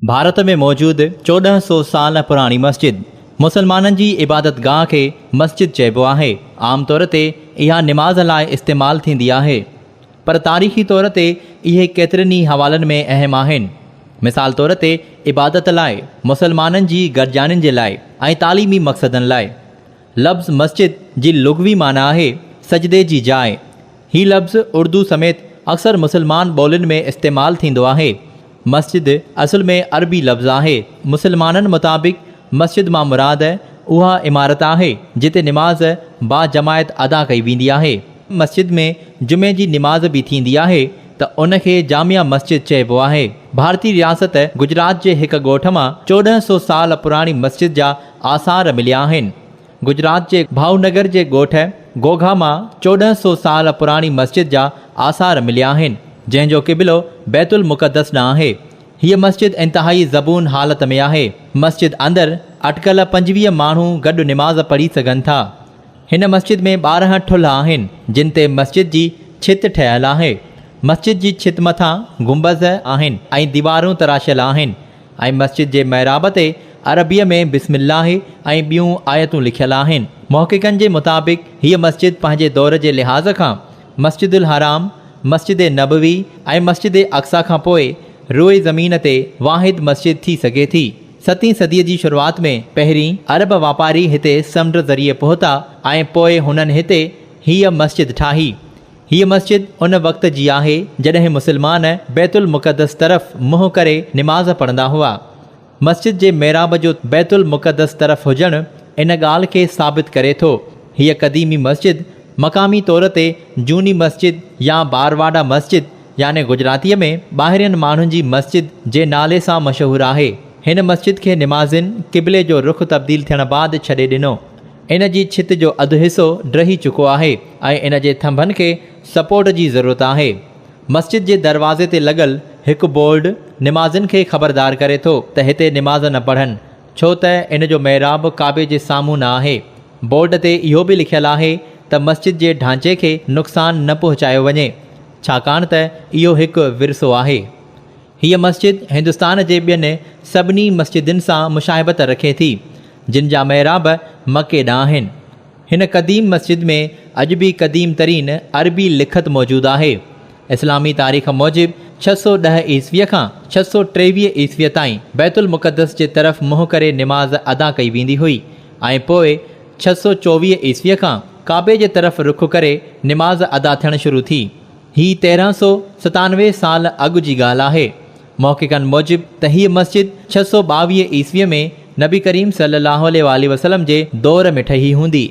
भारत में मौजूद 1400 साल पुरानी मस्जिद मुसलमाननि जी इबादत गाह के मस्जिद चइबो आहे। आम तौर ते इहा निमाज़ लाइ इस्तेमालु थींदी आहे, पर तारीख़ी तौर ते इहे केतिरनि ई हवालनि में अहम आहिनि। मिसाल तौर ते इबादत लाइ, मुसलमाननि जी गॾिजाणियुनि जे लाइ ऐं तालीमी मक़सदनि लाइ। लफ़्ज़ मस्जिद जी लुग़वी माना आहे सजदे जी जाइ। हीउ लफ़्ज़ उर्दू समेत अक्सर मुसलमान ॿोलियुनि में इस्तेमालु थींदो आहे। मस्जिद असुल में अरबी लफ़्ज़ आहे। मुसलमाननि मुताबिक़ मस्जिद मां मुराद उहा इमारत आहे जिते निमाज़ बाजमायत अदा कई वेंदी आहे। मस्जिद में जुमे जी निमाज़ बि थींदी आहे त उनखे जामिया मस्जिद चइबो आहे। भारतीय रियासत गुजरात जे हिकु ॻोठ मां 1400 साल पुराणी मस्जिद जा आसार मिलिया आहिनि। गुजरात जे भावनगर जे ॻोठ गोघा मां 1400 साल पुराणी मस्जिद जा आसार मिलिया आहिनि, जंहिंजो क़िबिलो बैतुल मुक़द्दस ॾांहुं आहे। हीअ मस्जिद इंतहाई ज़बून हालत में आहे। मस्जिद अंदरि अटकल 25 माण्हू गॾु निमाज़ पढ़ी सघनि था। हिन मस्जिद में 12 ठुल्ह आहिनि जिन ते मस्जिद जी छित ठहियलु आहे। मस्जिद जी छित मथां गुंबज़ आहिनि ऐं दीवारूं तराशियल आहिनि ऐं मस्जिद जे महिराब ते अरबीअ में बिस्मिल्लाह ऐं ॿियूं आयतूं लिखियलु आहिनि। मुहक़िक़नि जे मुताबिक़ हीअ मस्जिद पंहिंजे दौर जे लिहाज़ खां मस्जिदुल हराम, मस्जिद नबवी ऐं मस्जिद अक़सा खां पोइ रोए ज़मीन ते वाहिद मस्जिद थी सघे थी। 7वीं सदीअ जी शुरूआत में पहिरीं अरब वापारी हिते समुंड ज़रिए पहुता ऐं पोइ हुननि हिते हीअ मस्जिद ठाही। हीअ मस्जिद उन वक़्त जी आहे जॾहिं मुसलमान बैतुल मुक़द्दस तरफ़ मुंहुं करे निमाज़ पढ़ंदा हुआ। मस्जिद जे महिराब जो बैतुल मुक़द्दस तरफ़ हुजणु इन ॻाल्हि खे साबित करे थो। हीअ क़दीमी मस्जिद मक़ामी तौर ते जूनी मस्जिद या बारवाड़ा मस्जिद याने गुजरातीअ में ॿाहिरियनि माण्हुनि जी मस्जिद जे नाले सां मशहूरु आहे। हिन मस्जिद खे निमाज़िन क़िबले जो रुख़ तब्दील थियण बाद छॾे ॾिनो। इन जी छित जो अधु हिसो ड्रही चुको आहे ऐं इन जे थंभनि खे सपोर्ट जी ज़रूरत आहे। मस्जिद जे दरवाज़े ते लॻल हिकु बोर्ड निमाज़िन खे ख़बरदार करे थो त हिते निमाज़ न पढ़नि, छो त इन जो महिराब काबे जे साम्हूं न आहे। बोर्ड ते इहो बि लिखियलु आहे त मस्जिद जे ढांचे खे नुक़सानु न पहुचायो वञे, छाकाणि त इहो हिकु विरसो आहे। हीअ मस्जिद हिंदुस्तान जे ॿियनि सभिनी मस्जिदुनि सां मुशाहिबत रखे थी जिन जा महिराब मके ॾांहुं आहिनि। हिन क़दीम मस्जिद में अॼु बि क़दीम तरीन अरबी लिखत मौजूदु आहे। इस्लामी तारीख़ मूजिबि 610 ईस्वीअ खां 623 ईस्वीअ ताईं बैतुल मुक़द्दस जे तरफ़ मुंहुं करे निमाज़ अदा कई वेंदी हुई ऐं पोइ 624 ईस्वीअ खां काबे जे तरफ़ रुख़ करे निमाज़ अदा थियणु शुरू थी। हीअ 1397 साल अॻु जी ॻाल्हि आहे। मुहक़िक़नि मूजिबि त हीअ मस्जिद 622 ईस्वीअ में नबी करीम सल्लल्लाहु अलैहि वसल्लम जे दौर में ठही हूंदी।